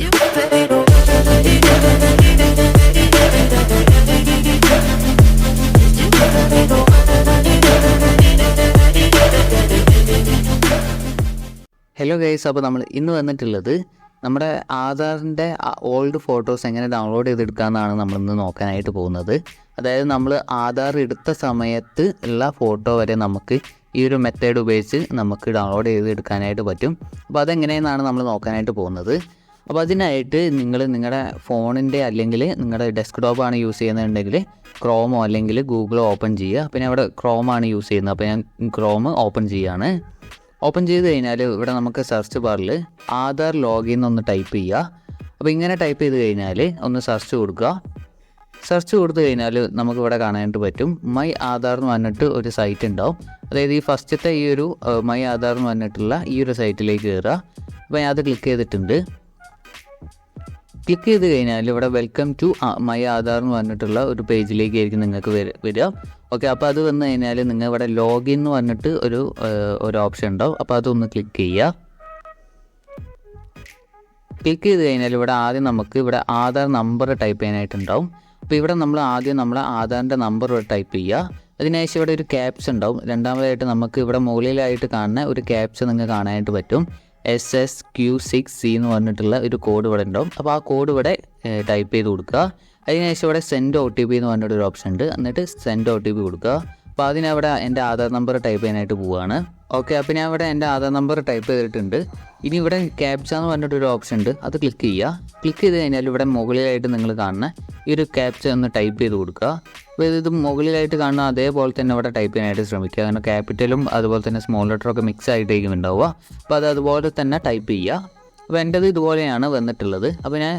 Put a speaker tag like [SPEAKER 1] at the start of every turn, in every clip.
[SPEAKER 1] Hello guys, അപ്പോൾ നമ്മൾ ഇന്ന് വന്നിട്ടുള്ളത് നമ്മുടെ ആധാറിൻ്റെ ഓൾഡ് ഫോട്ടോസ് എങ്ങനെ ഡൗൺലോഡ് ചെയ്തെടുക്കാമെന്നാണ് നമ്മളിന്ന് നോക്കാനായിട്ട് പോകുന്നത്. അതായത് നമ്മൾ ആധാർ എടുത്ത സമയത്ത് ഉള്ള ഫോട്ടോ വരെ നമുക്ക് ഈ ഒരു മെത്തേഡ് ഉപയോഗിച്ച് നമുക്ക് ഡൗൺലോഡ് ചെയ്തെടുക്കാനായിട്ട് പറ്റും. അപ്പോൾ അതെങ്ങനെയെന്നാണ് നമ്മൾ നോക്കാനായിട്ട് പോകുന്നത്. അപ്പോൾ അതിനായിട്ട് നിങ്ങൾ നിങ്ങളുടെ ഫോണിൻ്റെ അല്ലെങ്കിൽ നിങ്ങളുടെ ഡെസ്ക്ടോപ്പാണ് യൂസ് ചെയ്യുന്നതുണ്ടെങ്കിൽ ക്രോമോ അല്ലെങ്കിൽ ഗൂഗിളോ ഓപ്പൺ ചെയ്യുക. പിന്നെ അവിടെ ക്രോമാണ് യൂസ് ചെയ്യുന്നത്, അപ്പോൾ ഞാൻ ക്രോം ഓപ്പൺ ചെയ്യുകയാണ്. ഓപ്പൺ ചെയ്ത് കഴിഞ്ഞാൽ ഇവിടെ നമുക്ക് സെർച്ച് ബാറിൽ ആധാർ ലോഗിൻ ഒന്ന് ടൈപ്പ് ചെയ്യുക. അപ്പോൾ ഇങ്ങനെ ടൈപ്പ് ചെയ്ത് കഴിഞ്ഞാൽ ഒന്ന് സെർച്ച് കൊടുക്കുക. സെർച്ച് കൊടുത്തു കഴിഞ്ഞാൽ നമുക്കിവിടെ കാണാനായിട്ട് പറ്റും മൈ ആധാർ എന്ന് പറഞ്ഞിട്ട് ഒരു സൈറ്റ് ഉണ്ടാവും. അതായത് ഈ ഫസ്റ്റത്തെ ഈ ഒരു മൈ ആധാർ എന്ന് പറഞ്ഞിട്ടുള്ള ഈ ഒരു സൈറ്റിലേക്ക് കയറുക. അപ്പോൾ ഞാൻ അത് ക്ലിക്ക് ചെയ്തിട്ടുണ്ട്. ക്ലിക്ക് ചെയ്ത് കഴിഞ്ഞാൽ ഇവിടെ വെൽക്കം ടു മൈ ആധാർ എന്ന് പറഞ്ഞിട്ടുള്ള ഒരു പേജിലേക്ക് ആയിരിക്കും നിങ്ങൾക്ക് വരിക. ഓക്കെ, അപ്പോൾ അത് വന്നു കഴിഞ്ഞാൽ നിങ്ങൾ ഇവിടെ ലോഗിൻ എന്ന് പറഞ്ഞിട്ട് ഒരു ഓപ്ഷൻ ഉണ്ടാവും. അപ്പോൾ അതൊന്ന് ക്ലിക്ക് ചെയ്യുക. ക്ലിക്ക് ചെയ്ത് കഴിഞ്ഞാൽ ഇവിടെ ആദ്യം നമുക്ക് ഇവിടെ ആധാർ നമ്പർ ടൈപ്പ് ചെയ്യാനായിട്ടുണ്ടാവും. അപ്പോൾ ഇവിടെ നമ്മൾ ആദ്യം നമ്മുടെ ആധാറിൻ്റെ നമ്പർ ടൈപ്പ് ചെയ്യുക. അതിനുശേഷം ഇവിടെ ഒരു ക്യാപ്ച ഉണ്ടാവും. രണ്ടാമതായിട്ട് നമുക്ക് ഇവിടെ മുകളിലായിട്ട് കാണുന്ന ഒരു ക്യാപ്ച നിങ്ങൾക്ക് കാണാനായിട്ട് പറ്റും. SSQ6C എന്ന് പറഞ്ഞിട്ടുള്ള ഒരു കോഡ് ഇവിടെ ഉണ്ടാവും. അപ്പോൾ ആ കോഡ് ഇവിടെ ടൈപ്പ് ചെയ്ത് കൊടുക്കുക. അതിനുശേഷം ഇവിടെ സെൻഡ് OTP എന്ന് പറഞ്ഞിട്ടൊരു ഓപ്ഷൻ ഉണ്ട്. എന്നിട്ട് സെൻഡ് OTP കൊടുക്കുക. അപ്പോൾ അതിനവിടെ എൻ്റെ ആധാർ നമ്പർ ടൈപ്പ് ചെയ്യാനായിട്ട് പോവുകയാണ്. ഓക്കെ, അപ്പോൾ ഞാൻ ഇവിടെ എൻ്റെ ആധാർ നമ്പർ ടൈപ്പ് ചെയ്തിട്ടുണ്ട്. ഇനി ഇവിടെ ക്യാപ്ച എന്ന് പറഞ്ഞിട്ടൊരു ഓപ്ഷൻ ഉണ്ട്, അത് ക്ലിക്ക് ചെയ്യുക. ക്ലിക്ക് ചെയ്ത് കഴിഞ്ഞാൽ ഇവിടെ മുകളിലായിട്ട് നിങ്ങൾ കാണുന്ന ഈ ഒരു ക്യാപ്ച ഒന്ന് ടൈപ്പ് ചെയ്ത് കൊടുക്കുക. അപ്പോൾ ഇത് മുകളിലായിട്ട് കാണുന്ന അതേപോലെ തന്നെ ഇവിടെ ടൈപ്പ് ചെയ്യാനായിട്ട് ശ്രമിക്കുക. കാരണം ക്യാപിറ്റലും അതുപോലെ തന്നെ സ്മോൾ ലെറ്ററൊക്കെ മിക്സ് ആയിട്ടേക്കും ഉണ്ടാവുക. അപ്പോൾ അത് അതുപോലെ തന്നെ ടൈപ്പ് ചെയ്യുക. അപ്പോൾ എൻ്റെത് ഇതുപോലെയാണ് വന്നിട്ടുള്ളത്. അപ്പോൾ ഞാൻ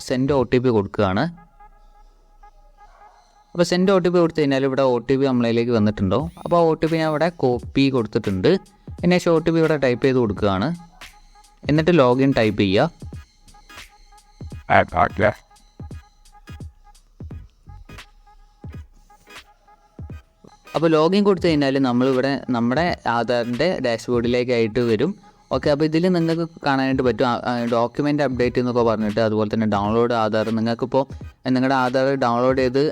[SPEAKER 1] സെൻഡ് OTP കൊടുക്കുകയാണ്. അപ്പോൾ സെൻഡ് OTP കൊടുത്തു കഴിഞ്ഞാൽ ഇവിടെ OTP നമ്മളിലേക്ക് വന്നിട്ടുണ്ടോ. അപ്പോൾ ആ OTP ഞാൻ ഇവിടെ കോപ്പി കൊടുത്തിട്ടുണ്ട്. പിന്നെ OTP ഇവിടെ ടൈപ്പ് ചെയ്ത് കൊടുക്കുകയാണ്. എന്നിട്ട് ലോഗിൻ ടൈപ്പ് ചെയ്യുക. അപ്പോൾ ലോഗിൻ കൊടുത്തു കഴിഞ്ഞാൽ നമ്മളിവിടെ നമ്മുടെ ആധാറിൻ്റെ ഡാഷ്ബോർഡിലേക്കായിട്ട് വരും. ഓക്കെ, അപ്പോൾ ഇതിൽ നിങ്ങൾക്ക് കാണാനായിട്ട് പറ്റും ഡോക്യുമെൻ്റ് അപ്ഡേറ്റ് എന്നൊക്കെ പറഞ്ഞിട്ട്, അതുപോലെ തന്നെ ഡൗൺലോഡ് ആധാർ. നിങ്ങൾക്കിപ്പോൾ നിങ്ങളുടെ ആധാർ ഡൗൺലോഡ് ചെയ്ത്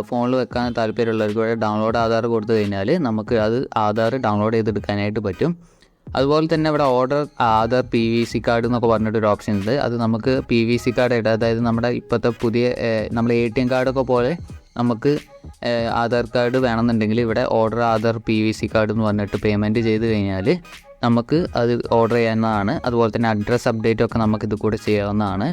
[SPEAKER 1] ഫോണിൽ വെക്കാൻ താല്പര്യമുള്ളവർക്ക് ഇവിടെ ഡൗൺലോഡ് ആധാർ കൊടുത്തു കഴിഞ്ഞാൽ നമുക്ക് അത് ആധാർ ഡൗൺലോഡ് ചെയ്തെടുക്കാനായിട്ട് പറ്റും. അതുപോലെ തന്നെ ഇവിടെ ഓർഡർ ആധാർ PVC കാർഡ് എന്നൊക്കെ പറഞ്ഞിട്ടൊരു ഓപ്ഷൻ ഉണ്ട്. അത് നമുക്ക് PVC കാർഡ് ഇടാം. അതായത് നമ്മുടെ ഇപ്പോഴത്തെ പുതിയ നമ്മുടെ ATM കാർഡൊക്കെ പോലെ നമുക്ക് ആധാർ കാർഡ് വേണമെന്നുണ്ടെങ്കിൽ ഇവിടെ ഓർഡർ ആധാർ PVC കാർഡ് എന്ന് പറഞ്ഞിട്ട് പേയ്മെൻറ്റ് ചെയ്ത് കഴിഞ്ഞാൽ നമുക്ക് അത് ഓർഡർ ചെയ്യാവുന്നതാണ്. അതുപോലെ തന്നെ അഡ്രസ്സ് അപ്ഡേറ്റ് ഒക്കെ നമുക്ക് ഇത് കൂടെ ചെയ്യാവുന്നതാണ്.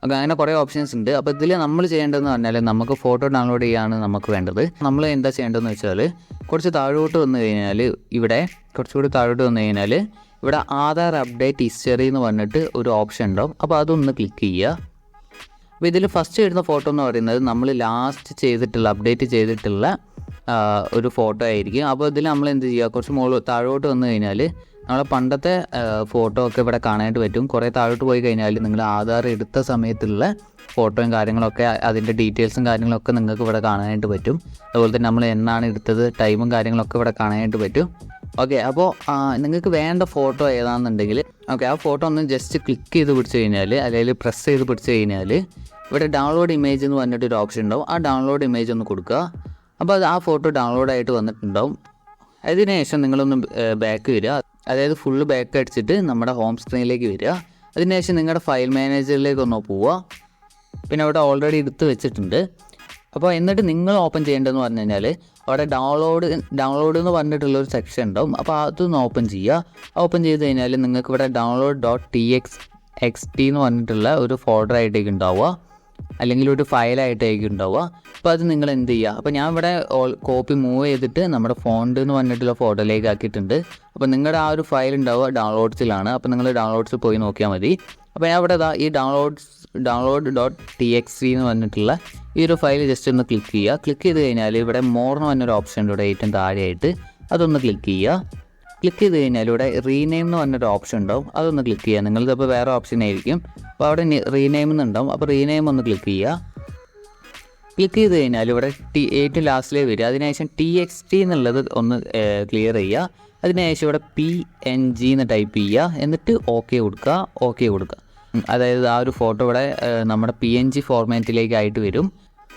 [SPEAKER 1] അപ്പോൾ അങ്ങനെ കുറേ ഓപ്ഷൻസ് ഉണ്ട്. അപ്പോൾ ഇതിൽ നമ്മൾ ചെയ്യേണ്ടതെന്ന് പറഞ്ഞാൽ നമുക്ക് ഫോട്ടോ ഡൗൺലോഡ് ചെയ്യാണ് നമുക്ക് വേണ്ടത്. നമ്മൾ എന്താ ചെയ്യേണ്ടതെന്ന് വെച്ചാൽ കുറച്ച് താഴോട്ട് വന്നു കഴിഞ്ഞാൽ കുറച്ചുകൂടി താഴോട്ട് വന്നു കഴിഞ്ഞാൽ ഇവിടെ ആധാർ അപ്ഡേറ്റ് ഹിസ്റ്ററി എന്ന് പറഞ്ഞിട്ട് ഒരു ഓപ്ഷൻ ഉണ്ടാവും. അപ്പോൾ അതൊന്ന് ക്ലിക്ക് ചെയ്യുക. അപ്പോൾ ഇതിൽ ഫസ്റ്റ് വരുന്ന ഫോട്ടോ എന്ന് പറയുന്നത് നമ്മൾ ലാസ്റ്റ് അപ്ഡേറ്റ് ചെയ്തിട്ടുള്ള ഒരു ഫോട്ടോ ആയിരിക്കും. അപ്പോൾ ഇതിൽ നമ്മൾ എന്ത് ചെയ്യുക, കുറച്ച് താഴോട്ട് വന്നു കഴിഞ്ഞാൽ നമ്മളെ പണ്ടത്തെ ഫോട്ടോ ഒക്കെ ഇവിടെ കാണാനായിട്ട് പറ്റും. കുറേ താഴോട്ട് പോയി കഴിഞ്ഞാൽ നിങ്ങൾ ആധാർ എടുത്ത സമയത്തുള്ള ഫോട്ടോയും കാര്യങ്ങളൊക്കെ അതിൻ്റെ ഡീറ്റെയിൽസും കാര്യങ്ങളൊക്കെ നിങ്ങൾക്ക് ഇവിടെ കാണാനായിട്ട് പറ്റും. അതുപോലെ തന്നെ നമ്മൾ എന്നാണ് എടുത്തത് ടൈമും കാര്യങ്ങളൊക്കെ ഇവിടെ കാണാനായിട്ട് പറ്റും. ഓക്കെ, അപ്പോൾ നിങ്ങൾക്ക് വേണ്ട ഫോട്ടോ ഏതാണെന്നുണ്ടെങ്കിൽ ആ ഫോട്ടോ ഒന്ന് ജസ്റ്റ് ക്ലിക്ക് ചെയ്ത് പിടിച്ച് കഴിഞ്ഞാൽ അല്ലെങ്കിൽ പ്രസ് ചെയ്ത് പിടിച്ച് കഴിഞ്ഞാൽ ഇവിടെ ഡൗൺലോഡ് ഇമേജ് എന്ന് പറഞ്ഞിട്ടൊരു ഓപ്ഷൻ ഉണ്ടാവും. ആ ഡൗൺലോഡ് ഇമേജ് ഒന്ന് കൊടുക്കുക. അപ്പോൾ അത് ആ ഫോട്ടോ ഡൗൺലോഡായിട്ട് വന്നിട്ടുണ്ടാവും. അതിനുശേഷം നിങ്ങളൊന്ന് ബാക്ക് വരിക. അതായത് ഫുള്ള് ബാക്ക് അടിച്ചിട്ട് നമ്മുടെ ഹോം സ്ക്രീനിലേക്ക് വരിക. അതിനുശേഷം നിങ്ങളുടെ ഫയൽ മാനേജറിലേക്ക് ഒന്ന് പോവുക. പിന്നെ അവിടെ ഓൾറെഡി എടുത്ത് വെച്ചിട്ടുണ്ട്. അപ്പോൾ എന്നിട്ട് നിങ്ങൾ ഓപ്പൺ ചെയ്യേണ്ടതെന്ന് പറഞ്ഞു കഴിഞ്ഞാൽ അവിടെ ഡൗൺലോഡ് എന്ന് പറഞ്ഞിട്ടുള്ളൊരു സെക്ഷൻ ഉണ്ടാവും. അപ്പോൾ അതൊന്ന് ഓപ്പൺ ചെയ്യുക. ഓപ്പൺ ചെയ്ത് കഴിഞ്ഞാൽ നിങ്ങൾക്ക് ഇവിടെ download.txt എന്ന് പറഞ്ഞിട്ടുള്ള ഒരു ഫോൾഡർ ആയിട്ടേക്ക് ഉണ്ടാവുക, അല്ലെങ്കിൽ ഒരു ഫയലായിട്ടായിരിക്കും ഉണ്ടാവുക. അപ്പോൾ അത് നിങ്ങൾ എന്ത് ചെയ്യുക, അപ്പോൾ ഞാൻ ഇവിടെ കോപ്പി മൂവ് ചെയ്തിട്ട് നമ്മുടെ ഫോണ്ട് എന്ന് പറഞ്ഞിട്ടുള്ള ഫോട്ടോയിലേക്ക് ആക്കിയിട്ടുണ്ട്. അപ്പോൾ നിങ്ങളുടെ ആ ഒരു ഫയൽ ഉണ്ടാവുക ഡൗൺലോഡ്സിലാണ്. അപ്പോൾ നിങ്ങൾ ഡൗൺലോഡ്സിൽ പോയി നോക്കിയാൽ മതി. അപ്പോൾ ഞാൻ ഇവിടെ ഈ download.txt എന്ന് പറഞ്ഞിട്ടുള്ള ഈ ഒരു ഫയൽ ജസ്റ്റ് ഒന്ന് ക്ലിക്ക് ചെയ്യുക. ക്ലിക്ക് ചെയ്ത് കഴിഞ്ഞാൽ ഇവിടെ മോർ എന്ന് പറഞ്ഞൊരു ഓപ്ഷൻ ഉണ്ട് ഇവിടെ ഏറ്റവും താഴെയായിട്ട്. അതൊന്ന് ക്ലിക്ക് ചെയ്യുക. ക്ലിക്ക് ചെയ്ത് കഴിഞ്ഞാൽ ഇവിടെ റീനെയിം എന്ന് പറഞ്ഞൊരു ഓപ്ഷൻ ഉണ്ടാവും. അതൊന്ന് ക്ലിക്ക് ചെയ്യുക. നിങ്ങളിതിപ്പോൾ വേറെ ഓപ്ഷൻ ആയിരിക്കും. അപ്പോൾ അവിടെ റീനെയിം എന്നുണ്ടാവും. അപ്പോൾ റീനെയിം ഒന്ന് ക്ലിക്ക് ചെയ്യുക. ക്ലിക്ക് ചെയ്ത് കഴിഞ്ഞാൽ ഇവിടെ ഏറ്റവും ലാസ്റ്റിലേ വരിക. അതിനുശേഷം TXT എന്നുള്ളത് ഒന്ന് ക്ലിയർ ചെയ്യുക. അതിനുശേഷം ഇവിടെ PNG എന്ന് ടൈപ്പ് ചെയ്യുക. എന്നിട്ട് ഓക്കെ കൊടുക്കുക. അതായത് ആ ഒരു ഫോട്ടോ ഇവിടെ നമ്മുടെ PNG ഫോർമാറ്റിലേക്കായിട്ട് വരും.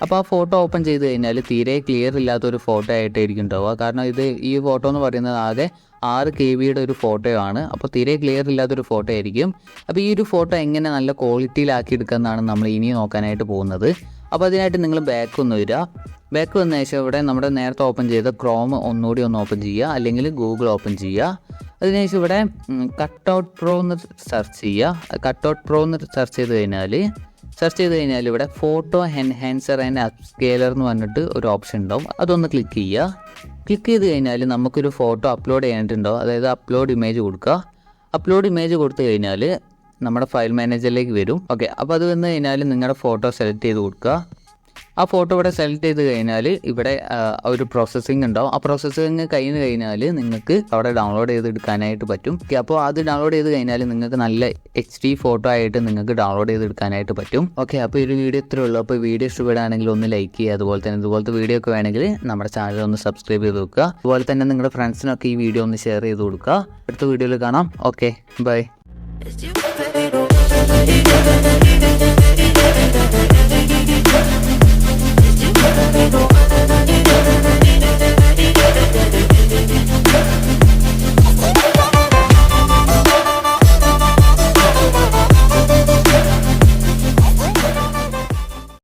[SPEAKER 1] അപ്പോൾ ആ ഫോട്ടോ ഓപ്പൺ ചെയ്ത് കഴിഞ്ഞാൽ തീരെ ക്ലിയർ ഇല്ലാത്തൊരു ഫോട്ടോ ആയിട്ടായിരിക്കും ഉണ്ടാവുക. കാരണം ഈ ഫോട്ടോ എന്ന് പറയുന്നത് ആകെ 6 KB ഒരു ഫോട്ടോയാണ്. അപ്പോൾ തീരെ ക്ലിയർ ഇല്ലാത്തൊരു ഫോട്ടോ ആയിരിക്കും. അപ്പോൾ ഈ ഒരു ഫോട്ടോ എങ്ങനെ നല്ല ക്വാളിറ്റിയിലാക്കി എടുക്കാമെന്നാണ് നമ്മൾ ഇനി നോക്കാനായിട്ട് പോകുന്നത്. അപ്പോൾ അതിനായിട്ട് നിങ്ങൾ ബാക്ക് ഒന്ന് വരിക. ബാക്ക് വന്ന ശേഷം ഇവിടെ നമ്മുടെ നേരത്തെ ഓപ്പൺ ചെയ്ത ക്രോം ഒന്നുകൂടി ഒന്ന് ഓപ്പൺ ചെയ്യുക, അല്ലെങ്കിൽ ഗൂഗിൾ ഓപ്പൺ ചെയ്യുക. അതിനുശേഷം ഇവിടെ കട്ട്ഔട്ട് പ്രോ എന്ന് സെർച്ച് ചെയ്യുക. കട്ട്ഔട്ട് പ്രോ എന്ന് സെർച്ച് ചെയ്ത് കഴിഞ്ഞാൽ ഇവിടെ ഫോട്ടോ എൻഹാൻസർ ആൻഡ് അപ്സ്കെയിലർ എന്ന് പറഞ്ഞിട്ട് ഒരു ഓപ്ഷൻ ഉണ്ടാവും. അതൊന്ന് ക്ലിക്ക് ചെയ്യുക. ക്ലിക്ക് ചെയ്ത് കഴിഞ്ഞാൽ നമുക്കൊരു ഫോട്ടോ അപ്ലോഡ് ചെയ്യാനായിട്ടുണ്ടാവും. അതായത് അപ്ലോഡ് ഇമേജ് കൊടുക്കുക. അപ്ലോഡ് ഇമേജ് കൊടുത്തു കഴിഞ്ഞാൽ നമ്മുടെ ഫയൽ മാനേജറിലേക്ക് വരും. ഓക്കെ, അപ്പോൾ അത് വന്നു കഴിഞ്ഞാൽ നിങ്ങളുടെ ഫോട്ടോ സെലക്ട് ചെയ്ത് കൊടുക്കുക. ആ ഫോട്ടോ ഇവിടെ സെലക്ട് ചെയ്ത് കഴിഞ്ഞാൽ ഇവിടെ ഒരു പ്രോസസ്സിങ് ഉണ്ടാവും. ആ പ്രോസസ്സിങ് കഴിഞ്ഞ് കഴിഞ്ഞാൽ നിങ്ങൾക്ക് അവിടെ ഡൗൺലോഡ് ചെയ്തെടുക്കാനായിട്ട് പറ്റും. അപ്പോൾ അത് ഡൗൺലോഡ് ചെയ്ത് കഴിഞ്ഞാൽ നിങ്ങൾക്ക് നല്ല HD ഫോട്ടോ ആയിട്ട് നിങ്ങൾക്ക് ഡൗൺലോഡ് ചെയ്തെടുക്കാനായിട്ട് പറ്റും. ഓക്കെ, അപ്പോൾ ഈ ഒരു വീഡിയോ ഇത്രയേ ഉള്ളൂ. അപ്പോൾ വീഡിയോ ഇഷ്ടപ്പെടുകയാണെങ്കിൽ ഒന്ന് ലൈക്ക് ചെയ്യുക. അതുപോലെ തന്നെ ഇതുപോലത്തെ വീഡിയോ ഒക്കെ വേണമെങ്കിൽ നമ്മുടെ ചാനൽ ഒന്ന് സബ്സ്ക്രൈബ് ചെയ്ത് വെക്കുക. അതുപോലെ തന്നെ നിങ്ങളുടെ ഫ്രണ്ട്സിനൊക്കെ ഈ വീഡിയോ ഒന്ന് ഷെയർ ചെയ്ത് കൊടുക്കുക. അടുത്ത വീഡിയോയിൽ കാണാം. Okay, by.